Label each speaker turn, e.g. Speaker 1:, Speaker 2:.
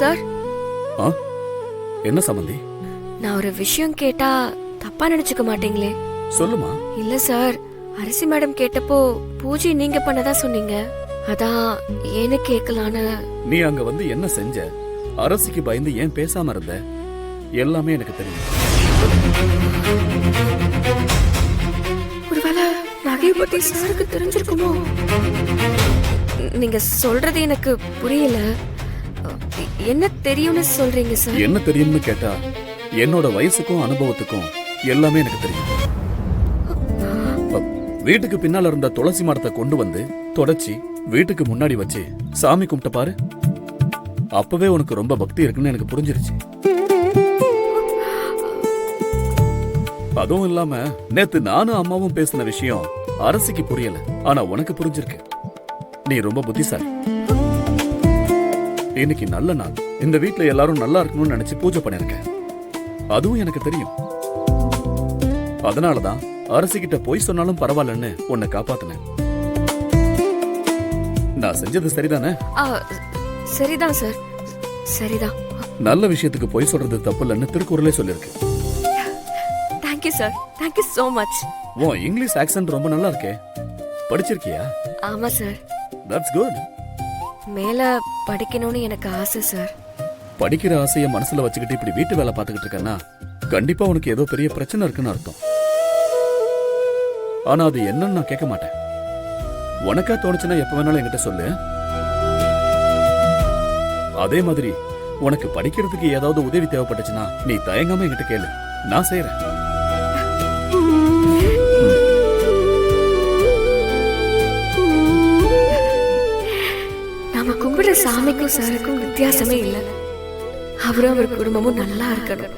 Speaker 1: Sir.
Speaker 2: என்ன சம்பந்தி?
Speaker 1: நான் ஒரு விஷயம் கேட்டா தப்பா நினைச்சுக்க மாட்டீங்களே?
Speaker 2: சொல்லுமா.
Speaker 1: இல்ல சார், அரசி மேடம் கேட்டப்போ பூஜை நீங்க பண்ணதா சொன்னீங்க. அதான் ஏன்னு கேட்கலான்னு.
Speaker 2: நீ அங்க வந்து என்ன செஞ்ச? அரசிக்கு பயந்து ஏன் பேசாம இருந்த? எல்லாமே எனக்கு தெரியும்.
Speaker 1: ஒருவேளை நகையை பத்தி சாருக்கு தெரிஞ்சிருக்குமோ? நீங்க சொல்றது எனக்கு புரியல. என்ன தெரியும்னு சொல்றீங்க சார்?
Speaker 2: என்ன தெரியும்னு கேட்டா என்னோட வயசுக்கும் அனுபவத்துக்கும் எல்லாமே எனக்கு தெரியும். வீட்டுக்கு பின்னால இருந்த துளசி மரத்தை கொண்டு வந்து தொடச்சி வீட்டுக்கு முன்னாடி வச்சு சாமி கும்பிட்ட பாரு. அப்பவே உனக்கு ரொம்ப பக்தி இருக்குன்னு எனக்கு புரிஞ்சிருச்சு. அதுவும் இல்லாம நேத்து நானும் அம்மாவும் பேசின விஷயம் அரசிக்கு புரியல, ஆனா உனக்கு புரிஞ்சிருக்கு. நீ ரொம்ப புத்திசாலி. இன்னைக்கு நல்ல நாள். இந்த வீட்டுல எல்லாரும் நல்லா இருக்கணும்னு நினைச்சு பூஜை பண்ணிருக்கேன். அதுவும் எனக்கு தெரியும். அதனாலதான் அரசிகிட்ட போய் சொன்னாலும் பரவாயில்லன்னு உன்னை காப்பாத்தினேன். நான் செஞ்சது சரிதானே?
Speaker 1: சரிதான் சார், சரிதான்.
Speaker 2: நல்ல விஷயத்துக்கு போய் சொல்றது தப்பு இல்லைன்னு திருக்குறளே சொல்லிருக்கு.
Speaker 1: Thank you sir, thank you so much.
Speaker 2: உன் இங்கிலீஷ் ஆக்சென்ட் ரொம்ப நல்லா இருக்கே. படிச்சிருக்கியா?
Speaker 1: ஆமா சார்.
Speaker 2: That's good.
Speaker 1: மேல படிக்கணும்னு எனக்கு ஆசை சார்.
Speaker 2: படிக்கிற ஆசைய மனசுல வச்சுக்கிட்டு இப்படி வீட்டு வேலை பார்த்துக்கிட்டு இருக்கேன்னா கண்டிப்பா உனக்கு ஏதோ பெரிய பிரச்சனை இருக்குன்னு அர்த்தம். ஆனா அது என்னன்னு நான் கேட்க மாட்டேன். உனக்கா தோணுச்சுன்னா எப்ப வேணாலும் என்கிட்ட சொல்லு. அதே மாதிரி உனக்கு படிக்கிறதுக்கு ஏதாவது உதவி தேவைப்பட்டுச்சுன்னா நீ தயங்காம என்கிட்ட கேளு, நான் செய்யறேன்.
Speaker 1: நாம கும்பிடுற சாமிக்கும் சாருக்கும் வித்தியாசமே இல்லை. அவரும் அவர் குடும்பமும் நல்லா இருக்கணும்.